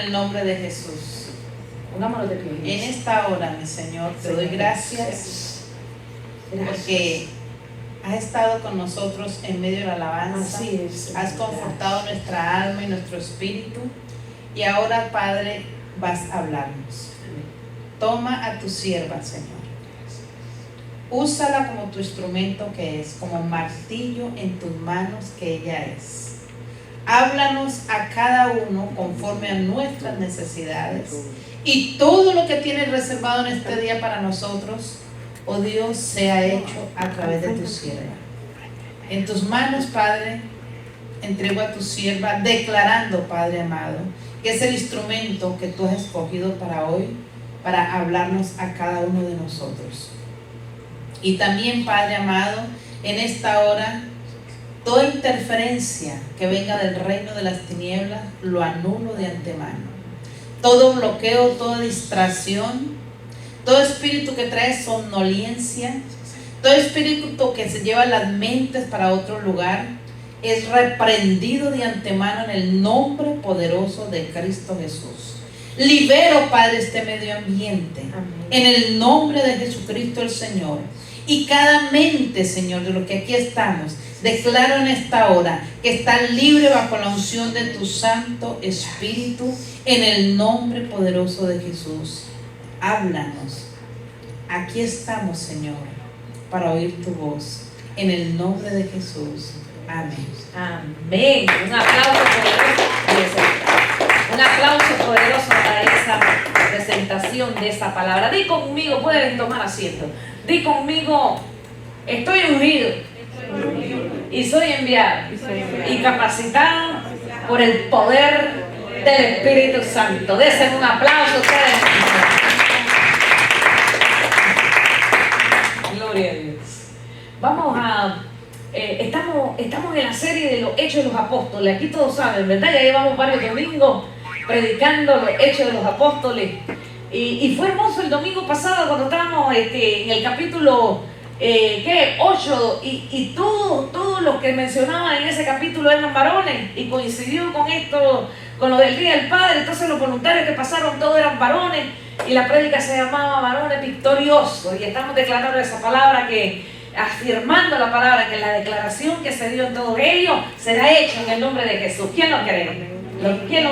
En el nombre de Jesús. Pongámonos de pie. En esta hora, mi Señor, te doy gracias porque has estado con nosotros en medio de la alabanza. Así es. Has confortado nuestra alma y nuestro espíritu. Y ahora, Padre, vas a hablarnos. Toma a tu sierva, Señor. Úsala como tu instrumento que es, como martillo en tus manos que ella es. Háblanos a cada uno conforme a nuestras necesidades. Y todo lo que tienes reservado en este día para nosotros, oh Dios, sea hecho a través de tu sierva. En tus manos, Padre, entrego a tu sierva, declarando, Padre amado, que es el instrumento que tú has escogido para hoy, para hablarnos a cada uno de nosotros. Y también, Padre amado, en esta hora, toda interferencia que venga del reino de las tinieblas, lo anulo de antemano. Todo bloqueo, toda distracción, todo espíritu que trae somnolencia, todo espíritu que se lleva las mentes para otro lugar, es reprendido de antemano en el nombre poderoso de Cristo Jesús. Libero, Padre, este medio ambiente. Amén. En el nombre de Jesucristo el Señor. Y cada mente, Señor, de lo que aquí estamos, declaro en esta hora que está libre bajo la unción de tu Santo Espíritu, en el nombre poderoso de Jesús. Háblanos. Aquí estamos, Señor, para oír tu voz. En el nombre de Jesús. Amén. Amén. Un aplauso poderoso. Un aplauso poderoso a esa presentación de esa palabra. Di conmigo, pueden tomar asiento. Di conmigo, estoy ungido y soy enviado y capacitado por el poder del Espíritu Santo. Desen un aplauso a ustedes. Gloria a Dios. Vamos a... estamos en la serie de los Hechos de los Apóstoles. Aquí todos saben, ¿verdad? Ya llevamos varios domingos predicando los Hechos de los Apóstoles. Y fue hermoso el domingo pasado cuando estábamos en el capítulo 8 y todos los que mencionaban en ese capítulo eran varones, y coincidió con esto, con lo del Día del Padre. Entonces los voluntarios que pasaron todos eran varones y la prédica se llamaba Varones Victoriosos, y estamos declarando esa palabra, que afirmando la palabra, que la declaración que se dio en todos ellos será hecha en el nombre de Jesús. ¿Quién lo cree? ¿Quién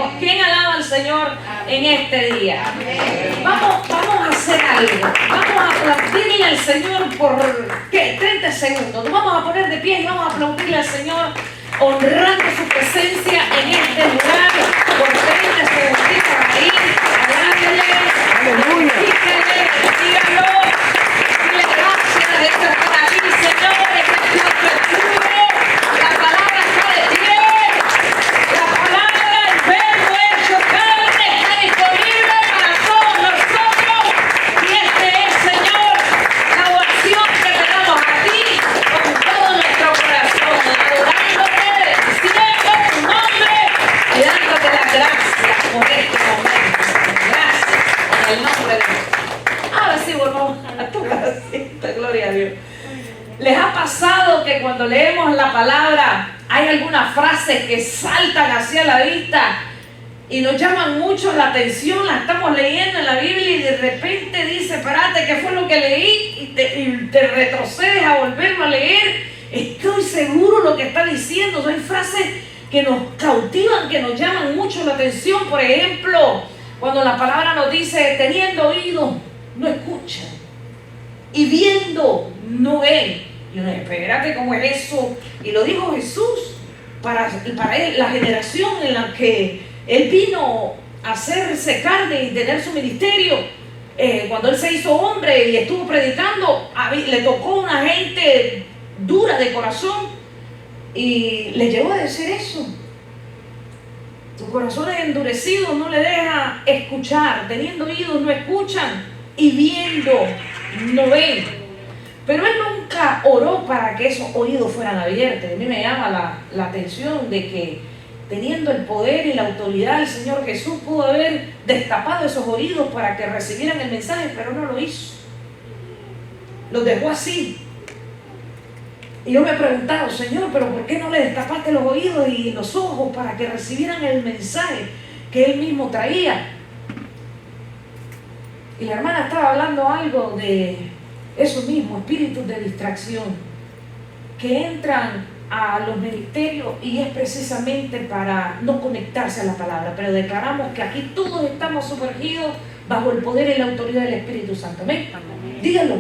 alaba al Señor en este día? Vamos a hacer algo. Vamos a aplaudirle al Señor por 30 segundos. Nos vamos a poner de pie y vamos a aplaudirle al Señor, honrando su presencia en este lugar por 30 segunditos ahí. Alábele, dígalo, dile gracias de estar ahí, Señor, en este apertura. La palabra está de pie. La palabra del Verbo hecho carne está disponible para todos nosotros. Y este es, Señor, la oración que te damos a ti con todo nuestro corazón, adorándote, bendiciendo tu nombre y dándote las gracias por este momento. Gracias en el nombre de Dios. Ahora sí, volvamos a tu casita, gloria a Dios. ¿Les ha pasado que cuando leemos la palabra hay algunas frases que saltan hacia la vista y nos llaman mucho la atención? La estamos leyendo en la Biblia y de repente dice, espérate, ¿qué fue lo que leí? Y te retrocedes a volverlo a leer. Estoy seguro lo que está diciendo. Hay frases que nos cautivan, que nos llaman mucho la atención. Por ejemplo, cuando la palabra nos dice, teniendo oídos, no escuchan, y viendo, no ven. Y uno, espérate, ¿cómo es eso? Y lo dijo Jesús para él, la generación en la que Él vino a hacerse carne y tener su ministerio. Cuando Él se hizo hombre y estuvo predicando, le tocó una gente dura de corazón y le llegó a decir eso. Tu corazón es endurecido, no le deja escuchar. Teniendo oídos no escuchan, y viendo no ven. Pero Él nunca oró para que esos oídos fueran abiertos. A mí me llama la atención de que, teniendo el poder y la autoridad, el Señor Jesús pudo haber destapado esos oídos para que recibieran el mensaje, pero no lo hizo. Los dejó así. Y yo me he preguntado, Señor, pero ¿por qué no le destapaste los oídos y los ojos para que recibieran el mensaje? que él mismo traía. Y la hermana estaba hablando algo de eso mismo, espíritus de distracción, que entran a los ministerios y es precisamente para no conectarse a la palabra. Pero declaramos que aquí todos estamos sumergidos bajo el poder y la autoridad del Espíritu Santo. Amén. Dígalo,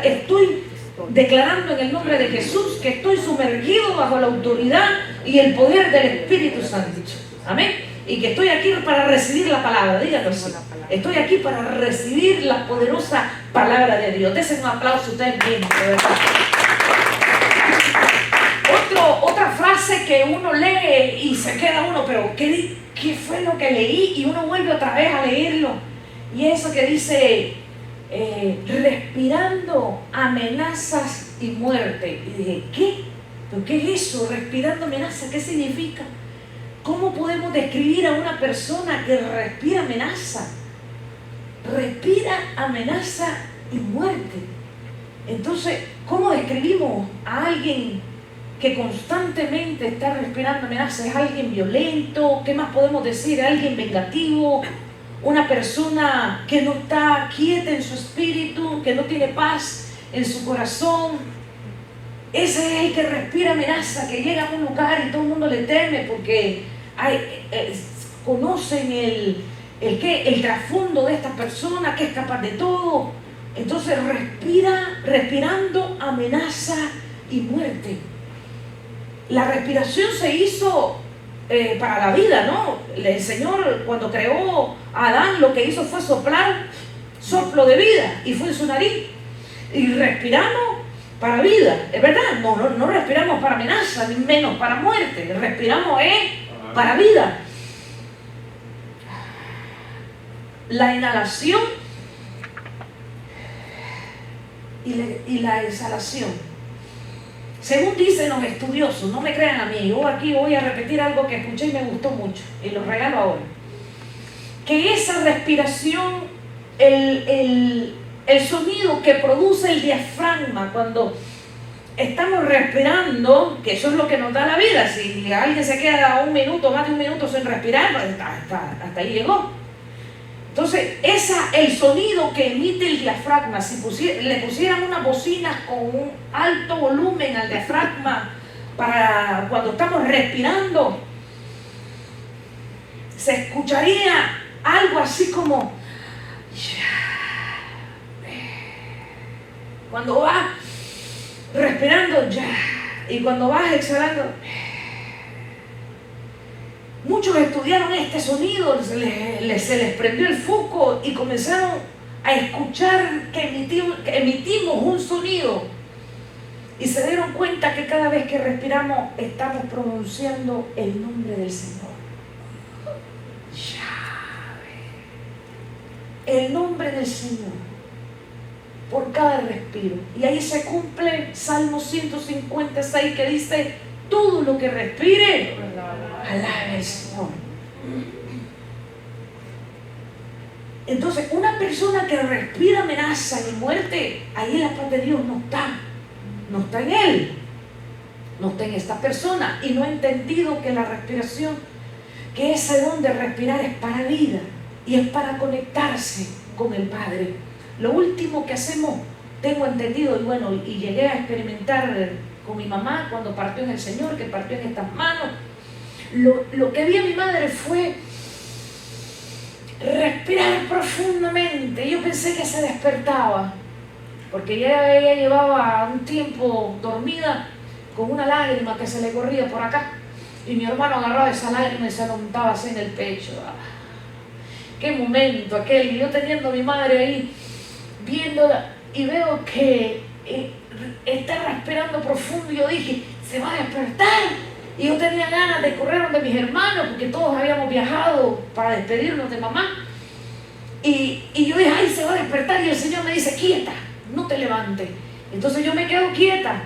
estoy declarando en el nombre de Jesús que estoy sumergido bajo la autoridad y el poder del Espíritu Santo. Amén. Y que estoy aquí para recibir la palabra. Dígalo así. Estoy aquí para recibir la poderosa palabra de Dios. Desen un aplauso a ustedes mismos, de verdad. Otra frase que uno lee y se queda uno, pero ¿qué fue lo que leí? Y uno vuelve otra vez a leerlo. Y eso que dice, respirando amenazas y muerte. Y dije, ¿qué? ¿Pero qué es eso? Respirando amenazas, ¿qué significa? ¿Cómo podemos describir a una persona que respira amenaza? Respira amenaza y muerte. Entonces, ¿cómo describimos a alguien que constantemente está respirando amenaza? ¿Es alguien violento? ¿Qué más podemos decir? ¿Alguien vengativo? ¿Una persona que no está quieta en su espíritu? ¿Que no tiene paz en su corazón? Ese es el que respira amenaza, que llega a un lugar y todo el mundo le teme porque conocen el trasfondo de esta persona, que es capaz de todo. Entonces respirando amenaza y muerte. La respiración se hizo para la vida, ¿no? El Señor, cuando creó a Adán, lo que hizo fue soplar soplo de vida y fue en su nariz. Y respiramos para vida, es verdad. No respiramos para amenaza, ni menos para muerte. Respiramos para vida. La inhalación y la exhalación. Según dicen los estudiosos, no me crean a mí, yo aquí voy a repetir algo que escuché y me gustó mucho, y lo regalo ahora. Que esa respiración, el sonido que produce el diafragma cuando estamos respirando, que eso es lo que nos da la vida. Si alguien se queda un minuto, más de un minuto sin respirar, hasta ahí llegó. Entonces, el sonido que emite el diafragma, si le pusieran unas bocinas con un alto volumen al diafragma para cuando estamos respirando, se escucharía algo así como cuando vas respirando y cuando vas exhalando. Muchos estudiaron este sonido, se les prendió el foco y comenzaron a escuchar que emitimos un sonido y se dieron cuenta que cada vez que respiramos estamos pronunciando el nombre del Señor. El nombre del Señor por cada respiro. Y ahí se cumple Salmo 156 que dice: todo lo que respire, alabe al Señor. Entonces, una persona que respira amenaza y muerte, ahí la paz de Dios no está en él, no está en esta persona, y no ha entendido que la respiración, que ese don de respirar es para vida y es para conectarse con el Padre. Lo último que hacemos, tengo entendido, y llegué a experimentar con mi mamá cuando partió en el Señor, que partió en estas manos, lo que vi a mi madre fue respirar profundamente. Yo pensé que se despertaba, porque ella llevaba un tiempo dormida con una lágrima que se le corría por acá, y mi hermano agarraba esa lágrima y se la untaba así en el pecho. Qué momento aquel, y yo teniendo a mi madre ahí viéndola, y veo que está respirando profundo, y yo dije, se va a despertar. Y yo tenía ganas de correr donde mis hermanos, porque todos habíamos viajado para despedirnos de mamá. Y yo dije, ay, se va a despertar. Y el Señor me dice, quieta, no te levantes. Entonces yo me quedo quieta.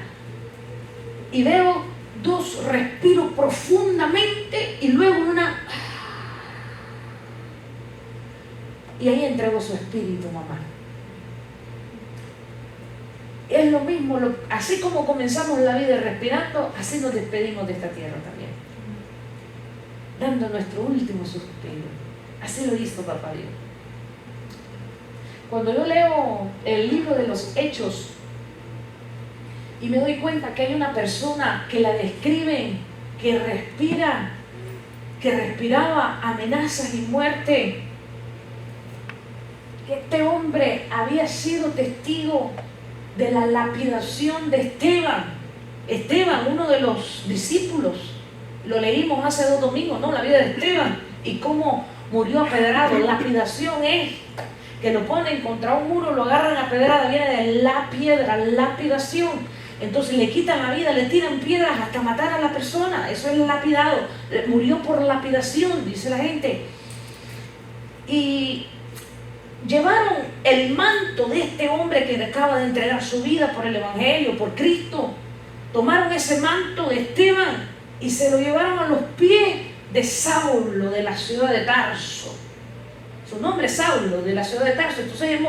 Y veo dos respiros profundamente y luego una... Y ahí entregó su espíritu, mamá. Es lo mismo, así como comenzamos la vida respirando, así nos despedimos de esta tierra también. dando nuestro último suspiro. Así lo hizo Papá Dios. Cuando yo leo el libro de los Hechos y me doy cuenta que hay una persona que la describen, que respiraba amenazas y muerte, que este hombre había sido testigo de la lapidación de Esteban. Esteban, uno de los discípulos, lo leímos hace 2 domingos, ¿no? La vida de Esteban y cómo murió apedrado. Lapidación es que lo ponen contra un muro, lo agarran a pedrada, viene de la piedra, lapidación. Entonces le quitan la vida, le tiran piedras hasta matar a la persona. Eso es lapidado. Murió por lapidación, dice la gente. Y llevaron el manto de este hombre que acaba de entregar su vida por el Evangelio, por Cristo. Tomaron ese manto de Esteban y se lo llevaron a los pies de Saulo, de la ciudad de Tarso. Su nombre es Saulo, de la ciudad de Tarso. Entonces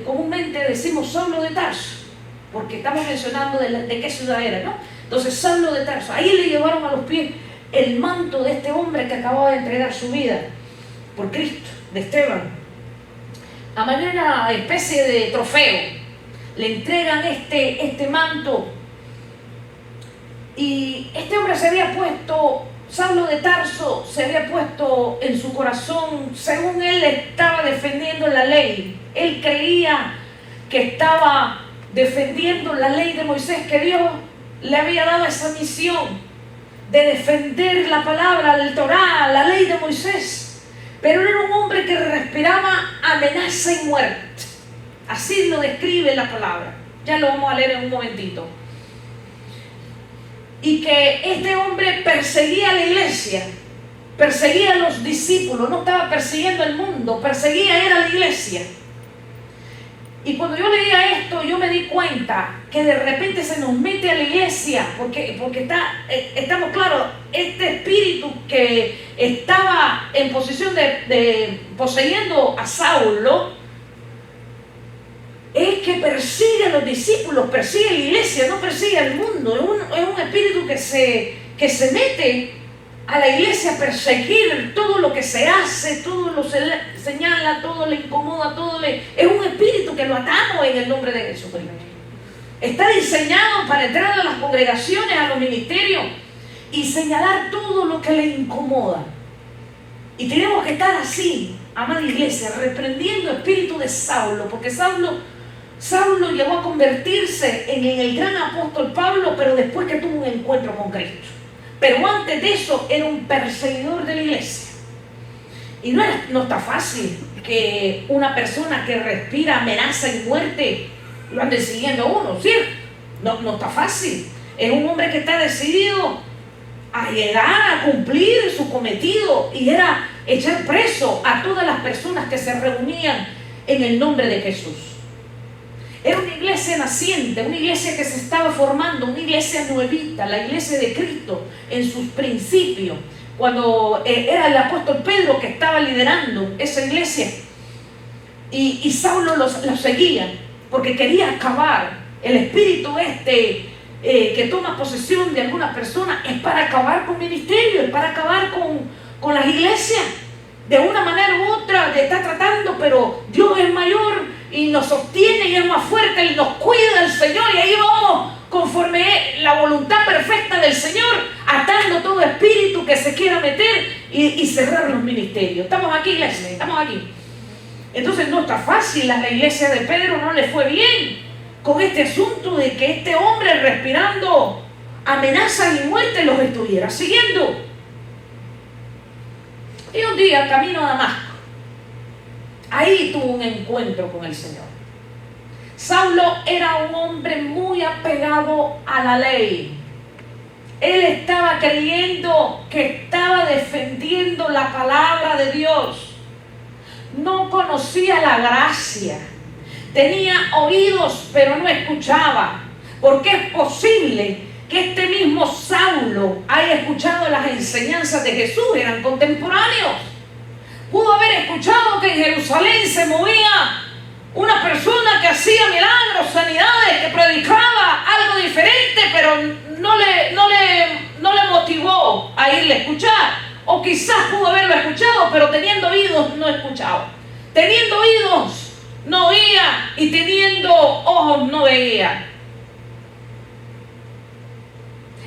comúnmente decimos Saulo de Tarso, porque estamos mencionando de qué ciudad era, ¿no? Entonces Saulo de Tarso, ahí le llevaron a los pies el manto de este hombre que acababa de entregar su vida por Cristo, de Esteban. A manera especie de trofeo, le entregan este manto. Y este hombre se había puesto, Saulo de Tarso se había puesto en su corazón, según él estaba defendiendo la ley. Él creía que estaba defendiendo la ley de Moisés, que Dios le había dado esa misión de defender la palabra, el Torá, la ley de Moisés. Pero era un hombre que respiraba amenaza y muerte. Así lo describe la palabra. Ya lo vamos a leer en un momentito. Y que este hombre perseguía a la iglesia, perseguía a los discípulos, no estaba persiguiendo el mundo, perseguía era la iglesia. Y cuando yo leía esto, yo me di cuenta que de repente se nos mete a la iglesia, porque estamos claros, este espíritu que estaba en posición de poseyendo a Saulo, es que persigue a los discípulos, persigue a la iglesia, no persigue al mundo. Es un espíritu que se mete a la iglesia a perseguir todo lo que se hace, todo lo se señala, todo le incomoda, es un espíritu que lo atamos en el nombre de Jesucristo. Está diseñado para entrar a las congregaciones, a los ministerios y señalar todo lo que le incomoda. Y tenemos que estar así, amada iglesia, reprendiendo el espíritu de Saulo, porque Saulo llegó a convertirse en el gran apóstol Pablo, pero después que tuvo un encuentro con Cristo. Pero antes de eso era un perseguidor de la iglesia. Y no está fácil que una persona que respira amenaza y muerte lo ande siguiendo a uno, ¿sí? No está fácil. Es un hombre que está decidido a llegar a cumplir su cometido, y era echar preso a todas las personas que se reunían en el nombre de Jesús. Era una iglesia naciente, una iglesia que se estaba formando, una iglesia nuevita, la iglesia de Cristo en sus principios. Cuando era el apóstol Pedro que estaba liderando esa iglesia, y Saulo los seguía porque quería acabar. El espíritu que toma posesión de algunas personas es para acabar con ministerio, es para acabar con las iglesias. De una manera u otra te está tratando, pero Dios es mayor y nos sostiene y es más fuerte y nos cuida el Señor, y ahí vamos conforme la voluntad perfecta del Señor, atando todo espíritu que se quiera meter y cerrar los ministerios. Estamos aquí, iglesia, estamos aquí. Entonces no está fácil. A la iglesia de Pedro no le fue bien con este asunto de que este hombre respirando amenazas y muerte los estuviera siguiendo. Y un día, camino a Damasco, ahí tuvo un encuentro con el Señor. Saulo era un hombre muy apegado a la ley. Él estaba creyendo que estaba defendiendo la palabra de Dios. No conocía la gracia. Tenía oídos, pero no escuchaba. Porque es posible que este mismo Saulo haya escuchado las enseñanzas de Jesús, eran contemporáneos. Pudo haber escuchado que en Jerusalén se movía una persona que hacía milagros, sanidades, que predicaba algo diferente, pero no le motivó a irle a escuchar. o quizás pudo haberlo escuchado, pero teniendo oídos no escuchaba. Teniendo oídos no oía y teniendo ojos no veía.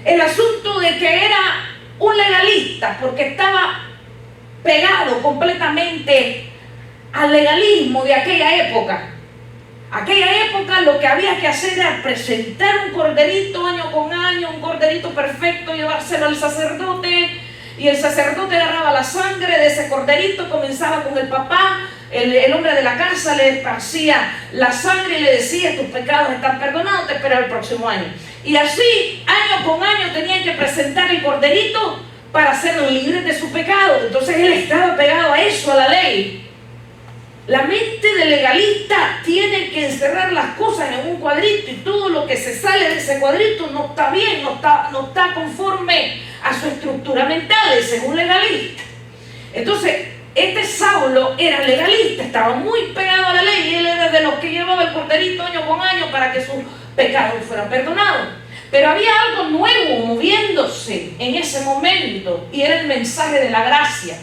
El asunto de que era un legalista porque estaba pegado completamente al legalismo de aquella época. Aquella época lo que había que hacer era presentar un corderito año con año, un corderito perfecto, llevárselo al sacerdote, y el sacerdote agarraba la sangre de ese corderito, comenzaba con el papá, el hombre de la casa le esparcía la sangre y le decía: tus pecados están perdonados, te espero el próximo año. Y así, año con año, tenían que presentar el corderito para ser libres de su pecado. Entonces él estaba pegado a eso, a la ley. La mente del legalista tiene que encerrar las cosas en un cuadrito, y todo lo que se sale de ese cuadrito no está bien, no está conforme a su estructura mental. Ese es un legalista. Entonces, este Saulo era legalista, estaba muy pegado a la ley, y él era de los que llevaba el corderito año con año para que sus pecados fueran perdonados. Pero había algo nuevo moviéndose en ese momento, y era el mensaje de la gracia.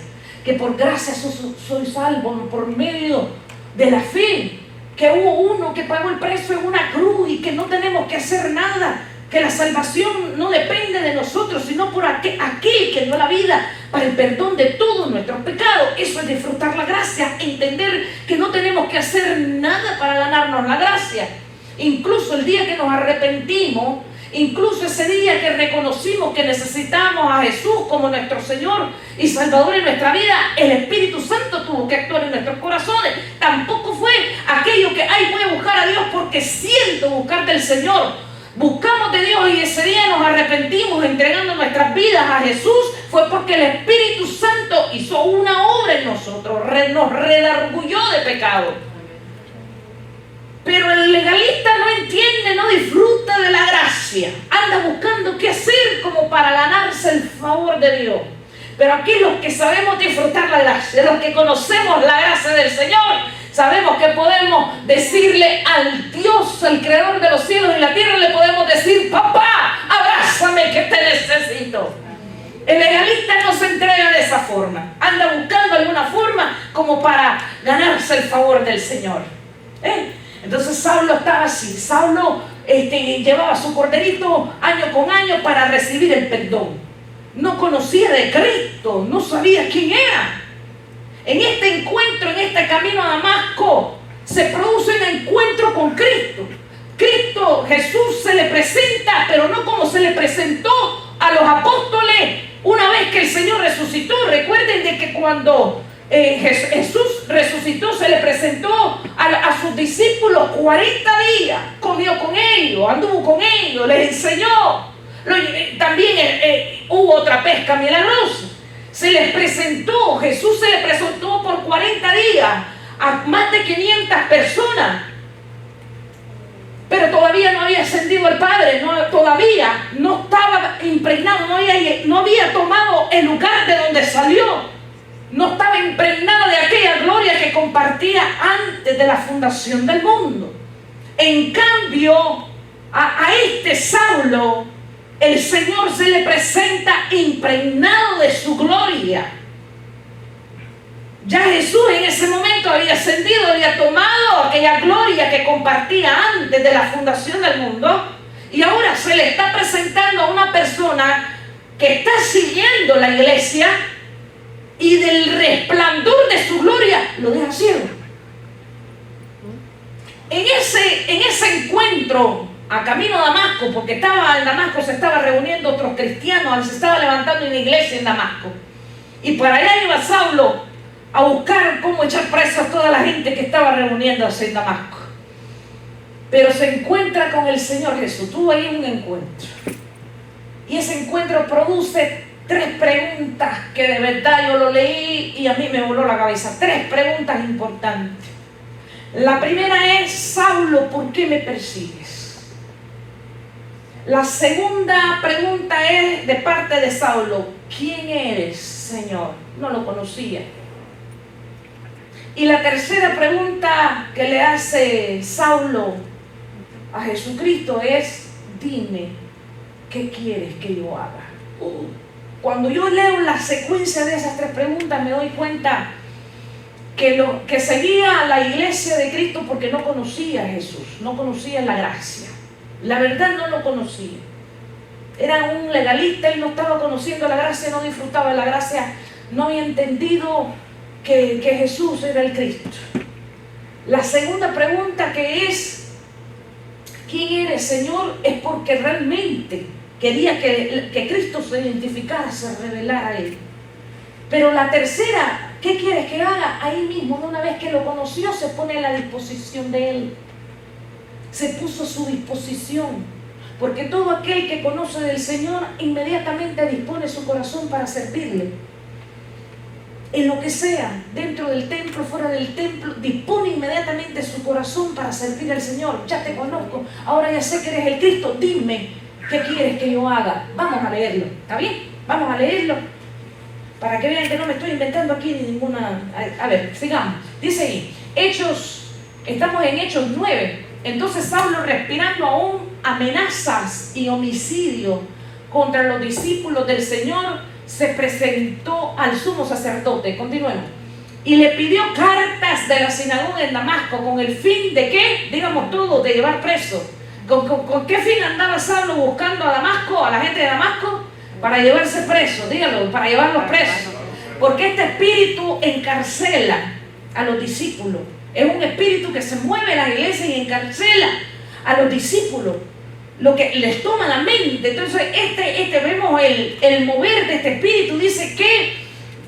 Que por gracia soy salvo por medio de la fe, que hubo uno que pagó el precio en una cruz y que no tenemos que hacer nada, que la salvación no depende de nosotros, sino por aquel que dio la vida para el perdón de todos nuestros pecados. Eso es disfrutar la gracia, entender que no tenemos que hacer nada para ganarnos la gracia. Incluso el día que nos arrepentimos, incluso ese día que reconocimos que necesitamos a Jesús como nuestro Señor y Salvador en nuestra vida, el Espíritu Santo tuvo que actuar en nuestros corazones. Tampoco fue aquello que, ay, voy a buscar a Dios porque siento buscar del Señor. Buscamos de Dios y ese día nos arrepentimos entregando nuestras vidas a Jesús. Fue porque el Espíritu Santo hizo una obra en nosotros, nos redargulló de pecado. Pero el legalista no entiende, no disfruta de la gracia. Anda buscando qué hacer como para ganarse el favor de Dios. Pero aquí los que sabemos disfrutar la gracia, los que conocemos la gracia del Señor, sabemos que podemos decirle al Dios, al Creador de los cielos y la tierra, le podemos decir: papá, abrázame que te necesito. El legalista no se entrega de esa forma. Anda buscando alguna forma como para ganarse el favor del Señor. Entonces Saulo estaba así. Saulo llevaba su corderito año con año para recibir el perdón. No conocía de Cristo, no sabía quién era. En este encuentro, en este camino a Damasco, se produce un encuentro con Cristo. Cristo, Jesús, se le presenta, pero no como se le presentó a los apóstoles una vez que el Señor resucitó. Recuerden de que cuando Jesús resucitó, se le presentó a sus discípulos 40 días, comió con ellos, anduvo con ellos, les enseñó. También hubo otra pesca milagrosa. Se les presentó, Jesús se le presentó por 40 días a más de 500 personas. Pero todavía no había ascendido el Padre, todavía no estaba impregnado, no había tomado el lugar de donde salió. No estaba impregnado de aquella gloria que compartía antes de la fundación del mundo. En cambio, a este Saulo, el Señor se le presenta impregnado de su gloria. Ya Jesús en ese momento había ascendido, había tomado aquella gloria que compartía antes de la fundación del mundo, y ahora se le está presentando a una persona que está siguiendo la iglesia, y del resplandor de su gloria lo deja ciego. En ese encuentro a camino a Damasco, porque estaba en Damasco, se estaba reuniendo otros cristianos, se estaba levantando una iglesia en Damasco, y para allá iba Saulo a buscar cómo echar preso a toda la gente que estaba reuniéndose en Damasco. Pero se encuentra con el Señor Jesús. Tuvo ahí un encuentro, y ese encuentro produce 3 preguntas que de verdad yo lo leí y a mí me voló la cabeza. 3 preguntas importantes. La primera es: Saulo, ¿por qué me persigues? La segunda pregunta es de parte de Saulo: ¿quién eres, Señor? No lo conocía. Y la tercera pregunta que le hace Saulo a Jesucristo es: dime, ¿qué quieres que yo haga? cuando yo leo la secuencia de esas 3 preguntas, me doy cuenta que seguía a la iglesia de Cristo porque no conocía a Jesús, no conocía la gracia. La verdad no lo conocía. Era un legalista, él no estaba conociendo la gracia, no disfrutaba de la gracia, no había entendido que Jesús era el Cristo. La segunda pregunta, que es ¿quién eres, Señor?, es porque realmente quería que Cristo se identificara, se revelara a él. Pero la tercera, ¿qué quieres que haga? Ahí mismo, una vez que lo conoció, se pone a la disposición de él. Se puso a su disposición. Porque todo aquel que conoce del Señor inmediatamente dispone su corazón para servirle. En lo que sea, dentro del templo, fuera del templo, dispone inmediatamente su corazón para servir al Señor. Ya te conozco, ahora ya sé que eres el Cristo, dime, ¿qué quieres que yo haga? Vamos a leerlo, ¿está bien? Vamos a leerlo, para que vean que no me estoy inventando aquí ninguna... A ver, sigamos. Dice ahí, estamos en Hechos 9. Entonces Saulo, respirando aún amenazas y homicidio contra los discípulos del Señor, se presentó al sumo sacerdote. Continuemos. Y le pidió cartas de la sinagoga en Damasco, con el fin de ¿qué? Digamos todo, de llevar preso. ¿Con qué fin andaba Saulo buscando a Damasco, a la gente de Damasco? Para llevarse preso, dígalo, para llevarlos presos. Porque este espíritu encarcela a los discípulos. Es un espíritu que se mueve en la iglesia y encarcela a los discípulos, lo que les toma la mente. Entonces vemos el mover de este espíritu. Dice que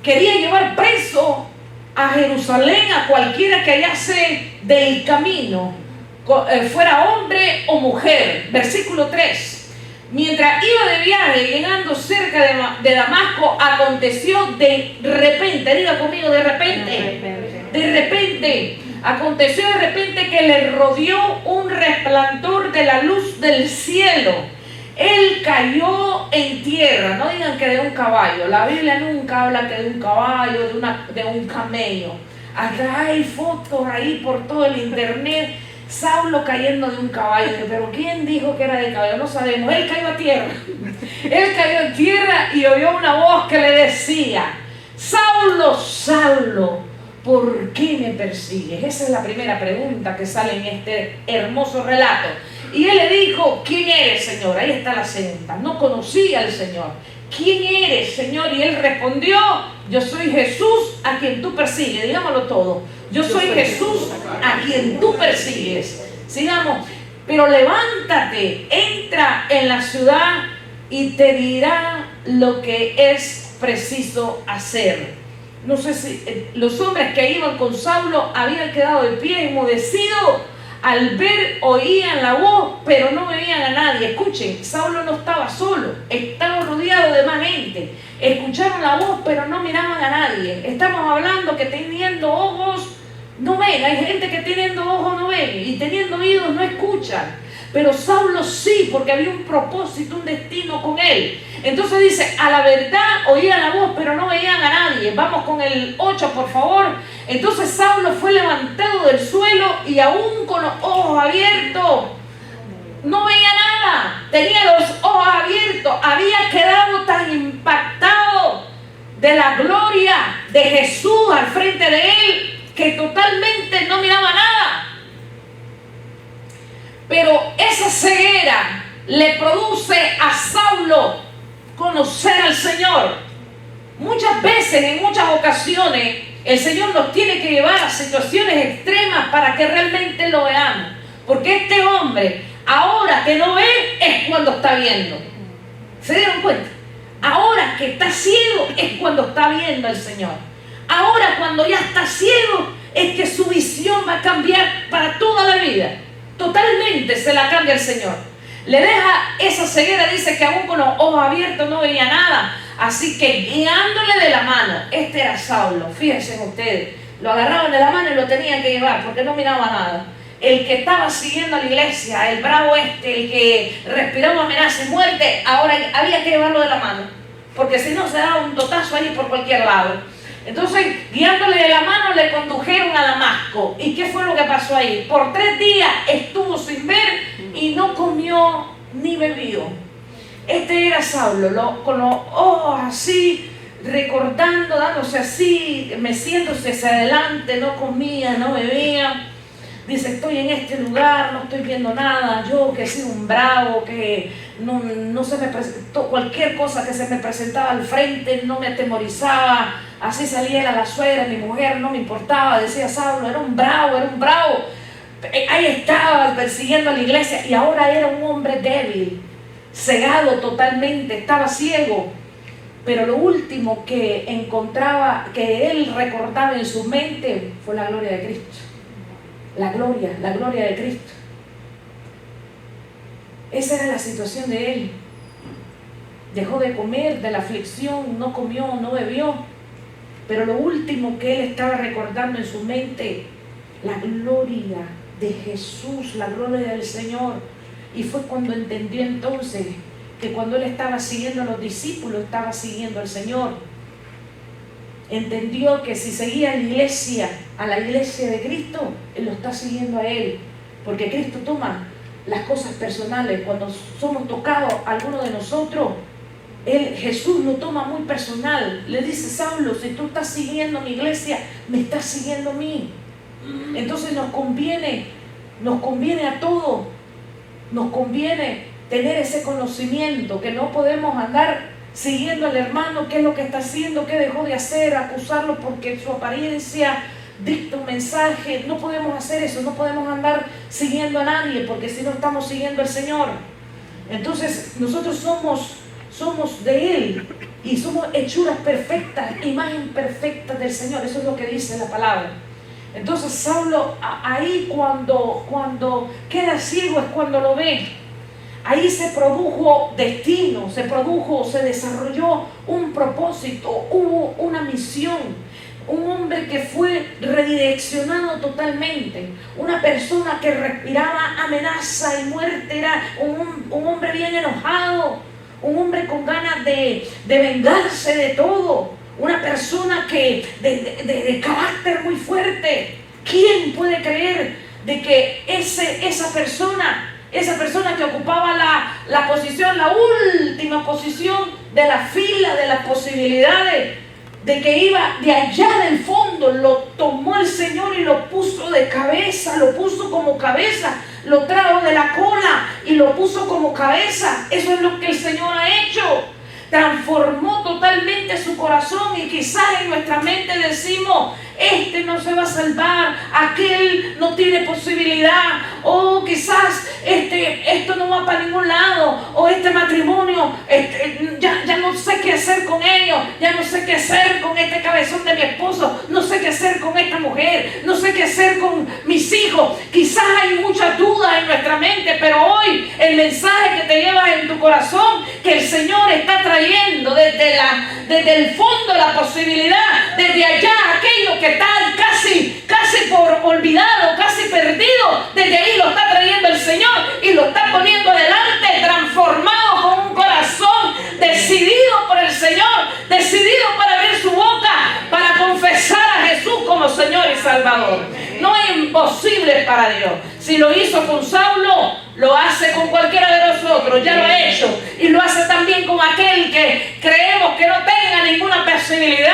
quería llevar preso a Jerusalén a cualquiera que hallase del camino, fuera hombre o mujer. Versículo 3. Mientras iba de viaje, llegando cerca de Damasco, aconteció de repente, diga conmigo, de repente, aconteció de repente que le rodeó un resplandor de la luz del cielo. Él cayó en tierra. No digan que de un caballo. La Biblia nunca habla que de un caballo, de un camello. Hasta hay fotos ahí por todo el internet. Saulo cayendo de un caballo. Pero ¿quién dijo que era de caballo? No sabemos. Él cayó a tierra. Él cayó en tierra y oyó una voz que le decía: Saulo, Saulo, ¿por qué me persigues? Esa es la primera pregunta que sale en este hermoso relato. Y él le dijo: ¿quién eres, Señor? Ahí está la segunda. No conocía al Señor. ¿Quién eres, Señor? Y él respondió: yo soy Jesús a quien tú persigues. Digámoslo todo. Yo soy Jesús a quien tú persigues. Sigamos. Pero levántate, entra en la ciudad y te dirá lo que es preciso hacer. No sé si los hombres que iban con Saulo habían quedado de pie, enmudecidos. Al ver, oían la voz, pero no veían a nadie. Escuchen, Saulo no estaba solo, estaba rodeado de más gente. Escucharon la voz, pero no miraban a nadie. Estamos hablando que teniendo ojos no ven. Hay gente que teniendo ojos no ven y teniendo oídos no escuchan. Pero Saulo sí, porque había un propósito, un destino con él. Entonces dice, a la verdad oían la voz, pero no veían a nadie. Vamos con el 8, por favor. Entonces Saulo fue levantado del suelo y aún con los ojos abiertos, no veía nada. Tenía los ojos abiertos. Había quedado tan impactado de la gloria de Jesús al frente de él que totalmente no miraba nada. Pero esa ceguera le produce a Saulo conocer al Señor. Muchas veces, en muchas ocasiones, el Señor nos tiene que llevar a situaciones extremas para que realmente lo veamos. Porque este hombre, ahora que no ve, es cuando está viendo. ¿Se dieron cuenta? Ahora que está ciego, es cuando está viendo al Señor. Ahora, cuando ya está ciego, es que su visión va a cambiar para toda la vida. Totalmente se la cambia el Señor. Le deja esa ceguera, dice que aún con los ojos abiertos no veía nada. Así que guiándole de la mano, este era Saulo. Fíjense ustedes, lo agarraban de la mano y lo tenían que llevar porque no miraba nada. El que estaba siguiendo a la iglesia, el bravo el que respiraba amenaza y muerte, ahora había que llevarlo de la mano. Porque si no se daba un totazo ahí por cualquier lado. Entonces, guiándole de la mano, le condujeron a Damasco. ¿Y qué fue lo que pasó ahí? Por 3 días estuvo sin ver y no comió ni bebió. Este era Saulo, con los ojos así, recordando, dándose así, meciéndose hacia adelante, no comía, no bebía. Dice, estoy en este lugar, no estoy viendo nada, yo que he sido un bravo, que no se me presentó, cualquier cosa que se me presentaba al frente no me atemorizaba, así saliera la suegra, mi mujer, no me importaba, decía Saulo, era un bravo, ahí estaba persiguiendo a la iglesia y ahora era un hombre débil, cegado totalmente, estaba ciego. Pero lo último que encontraba, que él recordaba en su mente, fue la gloria de Cristo. La gloria de Cristo. Esa era la situación de él. Dejó de comer, de la aflicción, no comió, no bebió. Pero lo último que él estaba recordando en su mente, la gloria de Jesús, la gloria del Señor. Y fue cuando entendió entonces que cuando él estaba siguiendo a los discípulos, estaba siguiendo al Señor. Entendió que si seguía a la iglesia de Cristo, él lo está siguiendo a él. Porque Cristo toma las cosas personales. Cuando somos tocados, alguno de nosotros, Jesús lo toma muy personal. Le dice, Saulo, si tú estás siguiendo a mi iglesia, me estás siguiendo a mí. Entonces nos conviene a todos, nos conviene tener ese conocimiento, que no podemos andar siguiendo al hermano, qué es lo que está haciendo, qué dejó de hacer, acusarlo porque su apariencia dicta un mensaje. No podemos hacer eso, no podemos andar siguiendo a nadie, porque si no estamos siguiendo al Señor. Entonces nosotros somos de Él y somos hechuras perfectas, imagen perfecta del Señor. Eso es lo que dice la palabra. Entonces Saulo ahí cuando queda ciego es cuando lo ve. Ahí se produjo destino, se desarrolló un propósito, hubo una misión. Un hombre que fue redireccionado totalmente, una persona que respiraba amenaza y muerte, era un hombre bien enojado, un hombre con ganas de vengarse de todo, una persona que de carácter muy fuerte. ¿Quién puede creer de que esa persona que ocupaba la posición, la última posición de la fila de las posibilidades, de que iba de allá del fondo, lo tomó el Señor y lo puso de cabeza, lo puso como cabeza, lo trajo de la cola y lo puso como cabeza? Eso es lo que el Señor ha hecho. Transformó totalmente su corazón, y quizás en nuestra mente decimos, este no se va a salvar, aquel no tiene posibilidad, o quizás esto no va para ningún lado, o este matrimonio, ya no sé qué hacer con ellos, ya no sé qué hacer con este cabezón de mi esposo, no sé qué hacer con esta mujer, no sé qué hacer con mis hijos. Quizás hay muchas dudas en nuestra mente, pero hoy el mensaje que te llevas en tu corazón, que el Señor está trayendo desde el fondo de la posibilidad, desde allá, aquello que está casi por olvidado, casi perdido, desde ahí lo está trayendo el Señor y lo está poniendo adelante, transformado con un corazón decidido por el Señor, decidido para abrir su boca, para confesar a Jesús como Señor y Salvador. No es imposible para Dios. Si lo hizo con Saulo, lo hace con cualquiera de nosotros. Ya lo ha hecho, y lo hace también con aquel que creemos que no tenga ninguna posibilidad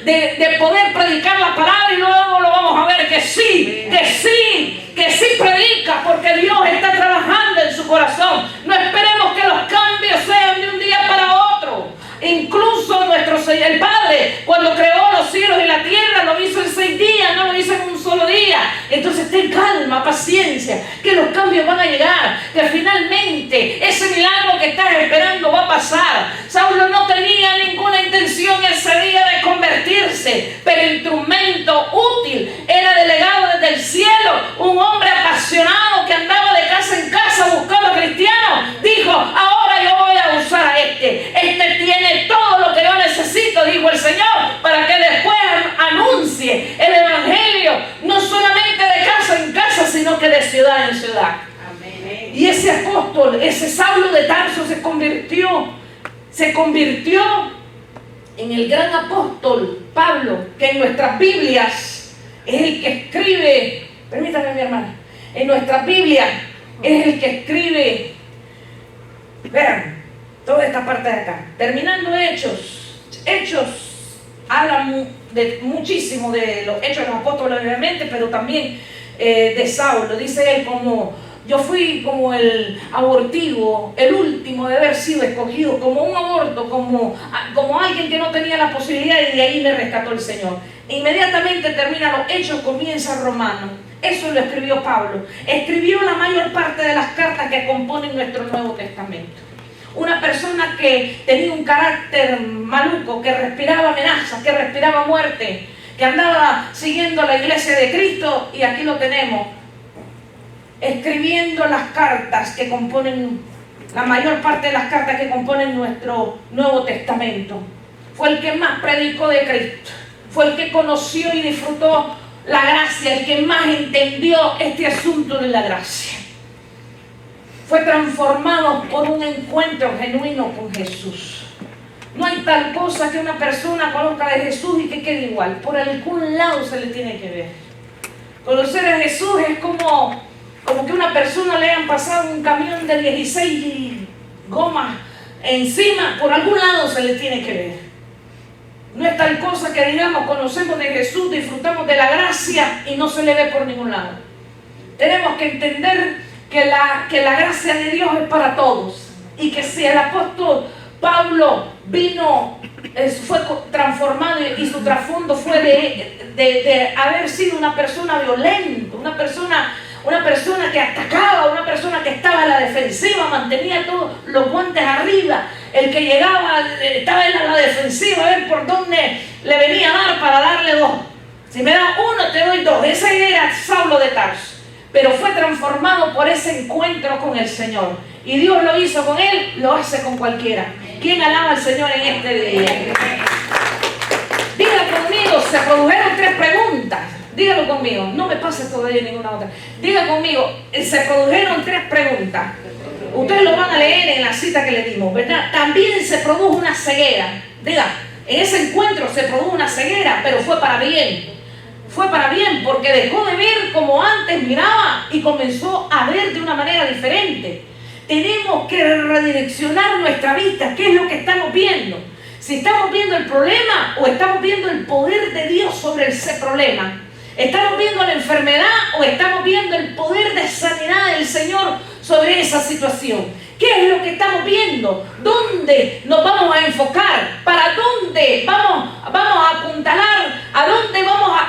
de poder predicar la palabra, y luego lo vamos a ver que sí predica, porque Dios está trabajando en su corazón. No esperemos que los cambios sean de un día para otro. Incluso el Padre, cuando creó los cielos y la tierra, lo hizo en 6 días, no lo hizo en un solo día. Entonces ten calma, paciencia, que los cambios van a llegar, que finalmente ese milagro que estás esperando va a pasar. Saulo no tenía ninguna intención ese día de convertirse, pero instrumento útil, era delegado desde el cielo, un hombre apasionado que andaba de casa en casa buscando a cristianos. Dijo, ahora yo voy a usar a este tiene todo lo que yo necesito, dijo el Señor, para que después anuncie el evangelio, no solamente de casa en casa, sino que de ciudad en ciudad. Amén. Y ese apóstol, ese Saulo de Tarso, se convirtió en el gran apóstol Pablo, que en nuestras Biblias es el que escribe. Permítame, mi hermana, en nuestras Biblias es el que escribe. Vean, Toda esta parte de acá. Terminando Hechos. Hechos hablan de muchísimo de los hechos de los apóstoles, obviamente, pero también de Saulo. Dice él, como yo fui como el abortivo, el último de haber sido escogido, como un aborto, como alguien que no tenía la posibilidad, y de ahí me rescató el Señor. Inmediatamente termina los Hechos, comienza Romanos. Eso lo escribió Pablo. Escribió la mayor parte de las cartas que componen nuestro Nuevo Testamento. Una persona que tenía un carácter maluco, que respiraba amenazas, que respiraba muerte, que andaba siguiendo la iglesia de Cristo, y aquí lo tenemos, escribiendo las cartas que componen, la mayor parte de las cartas que componen nuestro Nuevo Testamento. Fue el que más predicó de Cristo, fue el que conoció y disfrutó la gracia, el que más entendió este asunto de la gracia. Fue transformado por un encuentro genuino con Jesús. No hay tal cosa que una persona conozca de Jesús y que quede igual. Por algún lado se le tiene que ver. Conocer a Jesús es como que una persona le hayan pasado un camión de 16 gomas encima. Por algún lado se le tiene que ver. No es tal cosa que digamos, conocemos de Jesús, disfrutamos de la gracia y no se le ve por ningún lado. Tenemos que entender que la gracia de Dios es para todos, y que si el apóstol Pablo vino, fue transformado, y su trasfondo fue de haber sido una persona violenta, una persona que atacaba, una persona que estaba a la defensiva, mantenía todos los guantes arriba, el que llegaba estaba en la defensiva, a ver por dónde le venía a dar para darle dos. Si me das uno, te doy dos. Ese era Saulo de Tarso, pero fue transformado por ese encuentro con el Señor, y Dios lo hizo con él, lo hace con cualquiera. ¿Quién alaba al Señor en este día? Diga conmigo, se produjeron 3 preguntas. Dígalo conmigo, no me pase todavía ninguna otra. Diga conmigo, se produjeron 3 preguntas. Ustedes lo van a leer en la cita que le dimos, ¿verdad? También se produjo una ceguera. Diga, en ese encuentro se produjo una ceguera, pero fue para bien. Fue para bien, porque dejó de ver como antes miraba y comenzó a ver de una manera diferente. Tenemos que redireccionar nuestra vista. ¿Qué es lo que estamos viendo? Si estamos viendo el problema o estamos viendo el poder de Dios sobre ese problema. ¿Estamos viendo la enfermedad o estamos viendo el poder de sanidad del Señor sobre esa situación? ¿Qué es lo que estamos viendo? ¿Dónde nos vamos a enfocar? ¿Para dónde vamos a apuntalar? ¿A dónde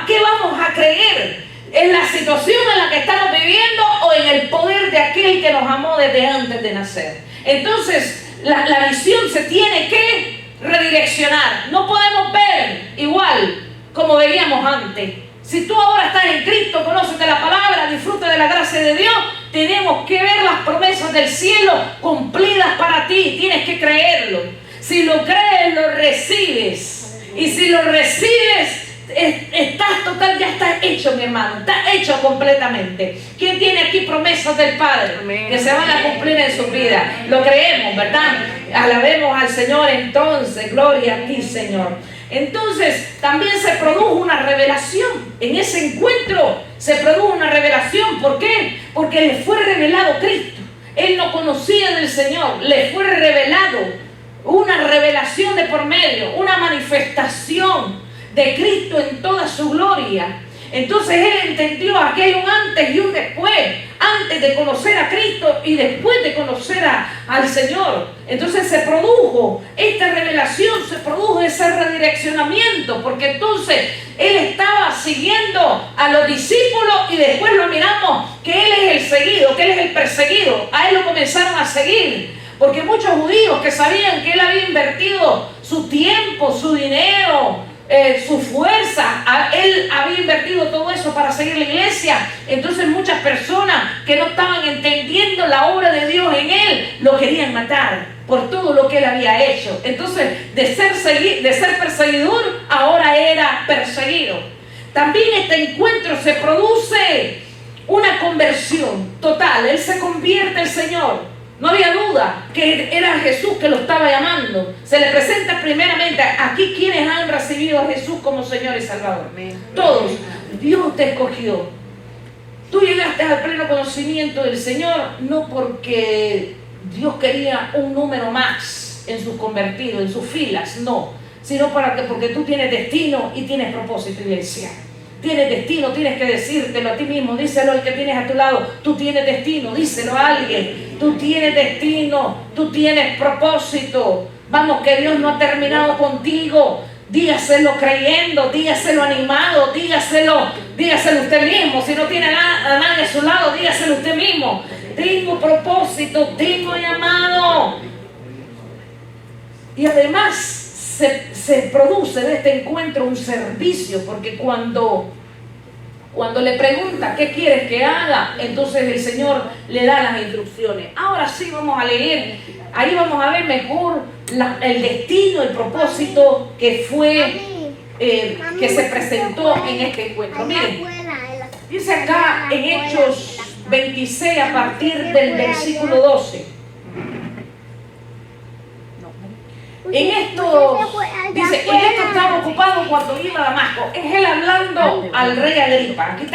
qué vamos a creer? ¿En la situación en la que estamos viviendo o en el poder de aquel que nos amó desde antes de nacer? Entonces, la visión se tiene que redireccionar. No podemos ver igual como veíamos antes. Si tú ahora estás en Cristo, conoces de la palabra, disfrutas de la gracia de Dios, tenemos que ver las promesas del cielo cumplidas para ti. Tienes que creerlo. Si lo crees, lo recibes. Y si lo recibes, ya está hecho, mi hermano. Está hecho completamente. ¿Quién tiene aquí promesas del Padre? Amén. Que se van a cumplir en su vida? Lo creemos, ¿verdad? Alabemos al Señor entonces. Gloria a ti, Señor. Entonces también se produjo una revelación. En ese encuentro se produjo una revelación. ¿Por qué? Porque le fue revelado Cristo. Él no conocía del Señor. Le fue revelado una revelación de por medio, una manifestación de Cristo en toda su gloria. Entonces él entendió que hay un antes y un después, antes de conocer a Cristo y después de conocer al Señor. Entonces se produjo esta revelación, se produjo ese redireccionamiento, porque entonces él estaba siguiendo a los discípulos y después lo miramos que él es el seguido, que él es el perseguido. A él lo comenzaron a seguir, porque muchos judíos que sabían que él había invertido su tiempo, su dinero, su fuerza, él había invertido todo eso para seguir la iglesia. Entonces muchas personas que no estaban entendiendo la obra de Dios en él lo querían matar por todo lo que él había hecho. Entonces de ser perseguidor ahora era perseguido. También este encuentro se produce una conversión total. Él se convierte al Señor. No había duda que era Jesús que lo estaba llamando. Se le presenta primeramente aquí quienes han recibido a Jesús como Señor y Salvador. Todos. Dios te escogió. Tú llegaste al pleno conocimiento del Señor no porque Dios quería un número más. en sus convertidos, en sus filas, no, sino porque tú tienes destino y tienes propósito, iglesia. Tienes destino, tienes que decírtelo a ti mismo, díselo al que tienes a tu lado, tú tienes destino, díselo a alguien, tú tienes destino, tú tienes propósito. Vamos, que Dios no ha terminado contigo. Dígaselo creyendo, dígaselo animado, dígaselo usted mismo. Si no tiene a nadie a su lado, dígaselo usted mismo. Tengo propósito, tengo llamado. Y además se produce de este encuentro un servicio, porque cuando le pregunta qué quieres que haga, entonces el Señor le da las instrucciones. Ahora sí vamos a leer, ahí vamos a ver mejor el destino, el propósito que fue, que se presentó en este encuentro. Miren, dice acá en Hechos 26 a partir del versículo 12. En esto estaba ocupado cuando iba a Damasco. Es él hablando al rey Agripa. Aquí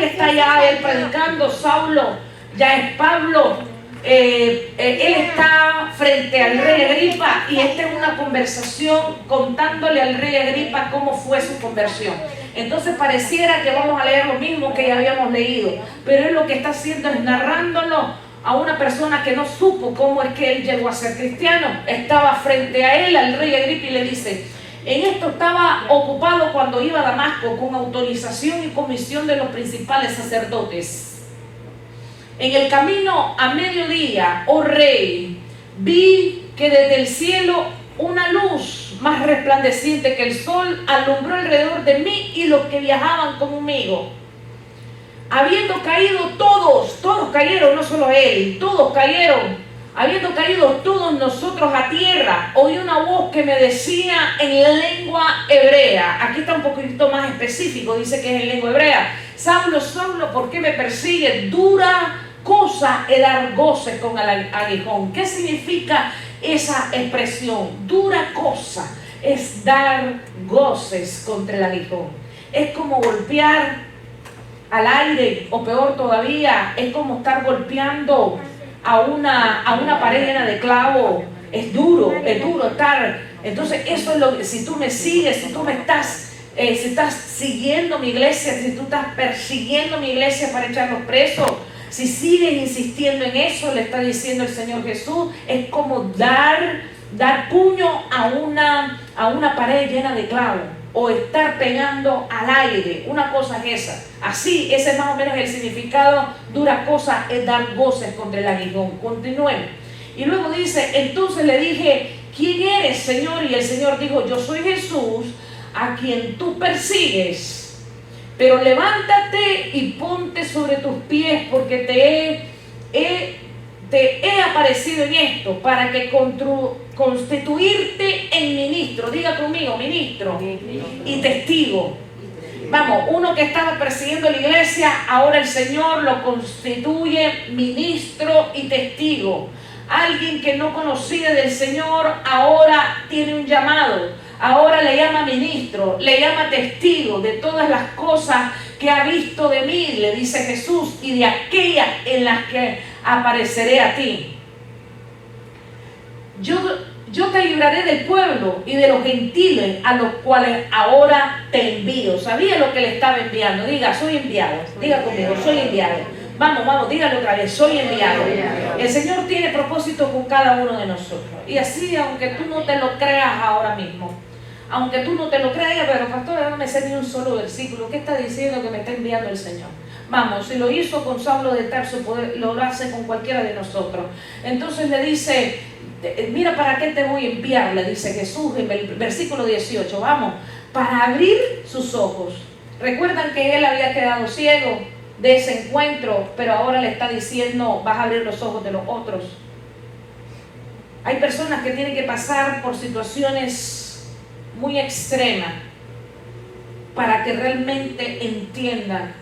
está ya él predicando. Saulo ya es Pablo. Él está frente al rey Agripa y esta es una conversación contándole al rey Agripa cómo fue su conversión. Entonces pareciera que vamos a leer lo mismo que ya habíamos leído, pero él lo que está haciendo es narrándolo a una persona que no supo cómo es que él llegó a ser cristiano. Estaba frente a él, al rey Agripa, y le dice: en esto estaba ocupado cuando iba a Damasco con autorización y comisión de los principales sacerdotes. En el camino a mediodía, oh rey, vi que desde el cielo una luz más resplandeciente que el sol alumbró alrededor de mí y los que viajaban conmigo. Habiendo caído todos cayeron, no solo él, todos cayeron. Habiendo caído todos nosotros a tierra, oí una voz que me decía en la lengua hebrea. Aquí está un poquito más específico, dice que es en lengua hebrea: Saulo, Saulo, ¿por qué me persigues? Dura cosa es dar goces con el aguijón. ¿Qué significa esa expresión? Dura cosa es dar goces contra el aguijón. Es como golpear al aire, o peor todavía, es como estar golpeando a una pared llena de clavos. Es duro estar. Entonces eso es lo que, si tú me sigues, si tú me estás si estás siguiendo mi iglesia, si tú estás persiguiendo mi iglesia para echarlos presos, si sigues insistiendo en eso, le está diciendo el Señor Jesús, es como dar puño a una pared llena de clavos, o estar pegando al aire. Una cosa es esa. Así, ese es más o menos el significado. Dura cosa es dar goces contra el aguijón. Continúen. Y luego dice: entonces le dije: ¿quién eres, Señor? Y el Señor dijo: yo soy Jesús, a quien tú persigues. Pero levántate y ponte sobre tus pies, porque te he aparecido en esto para que constituirte en ministro. Diga conmigo: ministro y testigo. Vamos, uno que estaba persiguiendo la iglesia, ahora el Señor lo constituye ministro y testigo. Alguien que no conocía del Señor ahora tiene un llamado. Ahora le llama ministro, le llama testigo de todas las cosas que ha visto de mí, le dice Jesús, y de aquellas en las que apareceré a ti. Yo te libraré del pueblo y de los gentiles a los cuales ahora te envío. ¿Sabía lo que le estaba enviando? Diga: soy enviado. Diga conmigo: soy enviado. Vamos, dígalo otra vez: soy enviado. El Señor tiene propósito con cada uno de nosotros. Y así, aunque tú no te lo creas ahora mismo, aunque tú no te lo creas, pero pastor, no me sé ni un solo versículo. ¿Qué está diciendo que me está enviando el Señor? Vamos, si lo hizo con Saulo de Tarso, lo hace con cualquiera de nosotros. Entonces le dice: mira, ¿para qué te voy a enviar? Le dice Jesús en el versículo 18. Vamos, para abrir sus ojos. Recuerdan que él había quedado ciego de ese encuentro, pero ahora le está diciendo: vas a abrir los ojos de los otros. Hay personas que tienen que pasar por situaciones muy extremas para que realmente entiendan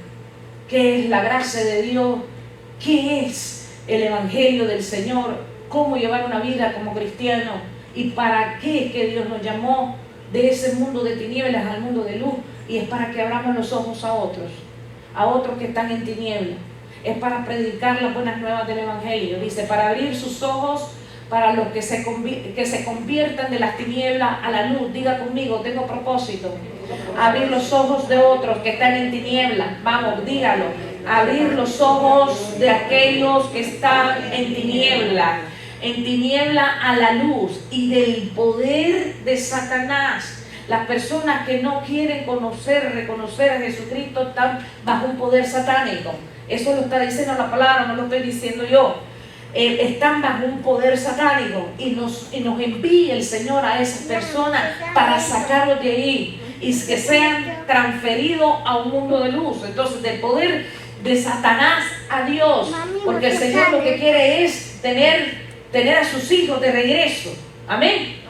qué es la gracia de Dios, qué es el evangelio del Señor, cómo llevar una vida como cristiano y para qué es que Dios nos llamó de ese mundo de tinieblas al mundo de luz. Y es para que abramos los ojos a otros que están en tinieblas. Es para predicar las buenas nuevas del evangelio. Dice: para abrir sus ojos, para los que se conviertan de las tinieblas a la luz. Diga conmigo, tengo propósito. Abrir los ojos de otros que están en tinieblas. Vamos, dígalo. Abrir los ojos de aquellos que están en tiniebla a la luz y del poder de Satanás. Las personas que no quieren reconocer a Jesucristo están bajo un poder satánico. Eso lo está diciendo la palabra, no lo estoy diciendo yo. Están bajo un poder satánico y nos envía el Señor a esas personas para sacarlos de ahí y que sean transferidos a un mundo de luz. Entonces, del poder de Satanás a Dios, porque el Señor lo que quiere es tener a sus hijos de regreso. Amén.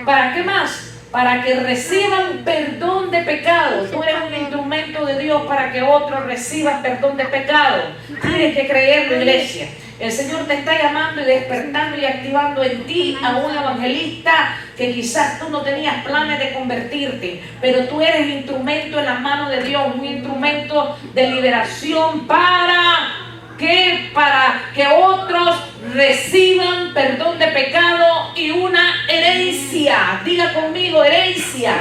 ¿Para qué más? Para que reciban perdón de pecado. Tú eres un instrumento de Dios para que otros reciban perdón de pecado. Tienes que creerlo, iglesia. El Señor te está llamando y despertando y activando en ti a un evangelista que quizás tú no tenías planes de convertirte, pero tú eres instrumento en la mano de Dios, un instrumento de liberación para que otros reciban perdón de pecado y una herencia. Diga conmigo, herencia.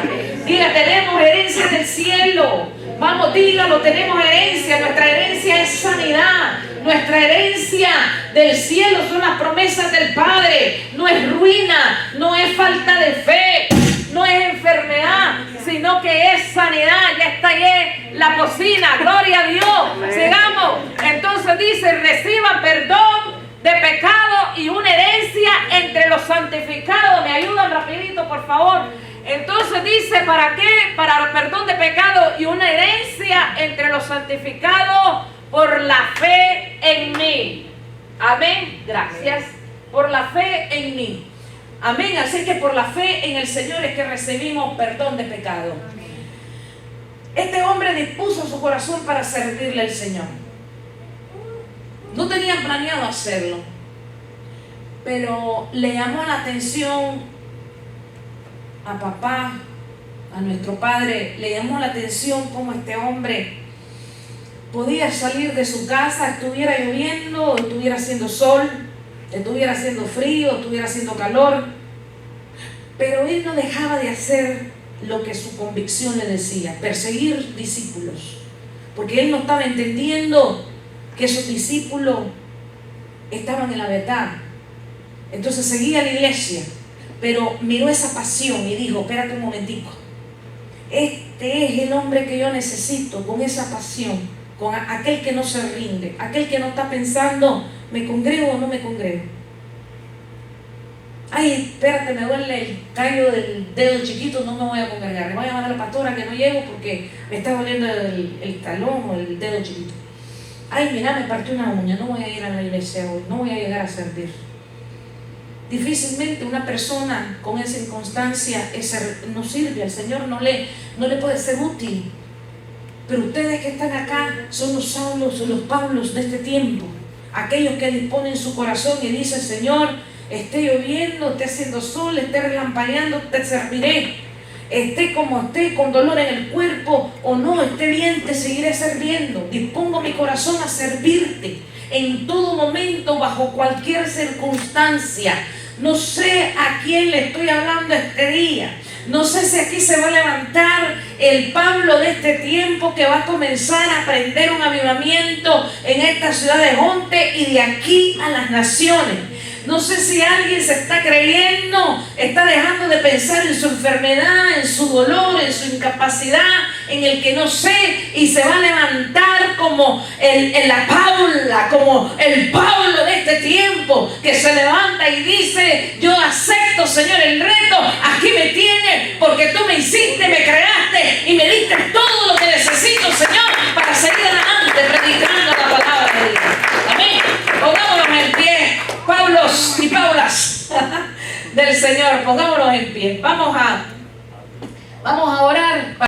Diga, tenemos herencia del cielo. Vamos, dígalo, tenemos herencia. Nuestra herencia es sanidad. Nuestra herencia del cielo son las promesas del Padre. No es ruina, no es falta de fe, no es enfermedad, sino que es sanidad. Ya está ahí la cocina, gloria a Dios. Sigamos. Entonces dice, reciban perdón de pecado y una herencia entre los santificados. ¿Me ayudan rapidito, por favor? Entonces dice, ¿para qué? Para perdón de pecado y una herencia entre los santificados por la fe en mí. Amén. Gracias. Por la fe en mí. Amén. Así que por la fe en el Señor es que recibimos perdón de pecado. Este hombre dispuso su corazón para servirle al Señor. No tenía planeado hacerlo, pero le llamó la atención a papá, a nuestro padre, le llamó la atención cómo este hombre podía salir de su casa, estuviera lloviendo, estuviera haciendo sol, estuviera haciendo frío, estuviera haciendo calor, pero él no dejaba de hacer lo que su convicción le decía, perseguir discípulos, porque él no estaba entendiendo que sus discípulos estaban en la verdad. Entonces seguía la iglesia, pero miró esa pasión y dijo, espérate un momentico, este es el hombre que yo necesito, con esa pasión, con aquel que no se rinde, aquel que no está pensando, ¿me congrego o no me congrego? Ay, espérate, me duele el callo del dedo chiquito, no me voy a congregar, le voy a llamar a la pastora que no llego porque me está doliendo el talón o el dedo chiquito. Ay, mira, me partió una uña, no voy a ir a la iglesia hoy, no voy a llegar a servir. Difícilmente una persona con esa inconstancia no sirve, al Señor no le puede ser útil. Pero ustedes que están acá son los Saulos o los Pablos de este tiempo, aquellos que disponen su corazón y dicen, Señor, esté lloviendo, esté haciendo sol, esté relampagueando, te serviré. Esté como esté, con dolor en el cuerpo o no, esté bien, te seguiré sirviendo. Dispongo mi corazón a servirte en todo momento, bajo cualquier circunstancia. No sé a quién le estoy hablando este día. No sé si aquí se va a levantar el Pablo de este tiempo que va a comenzar a prender un avivamiento en esta ciudad de Jonte y de aquí a las naciones. No sé si alguien se está creyendo, está dejando de pensar en su enfermedad, en su dolor, en su incapacidad, en el que no sé, y se va a levantar como la Paula, como el Pablo de este tiempo, que se levanta y dice, yo acepto, Señor, el reto, aquí me tienes, porque tú me hiciste, me creaste y me diste todo lo que necesito, Señor, para seguir adelante predicando la palabra de Dios. Amén. Pongámonos en pie, Pablos y Paulas del Señor, pongámonos en pie. Vamos a orar.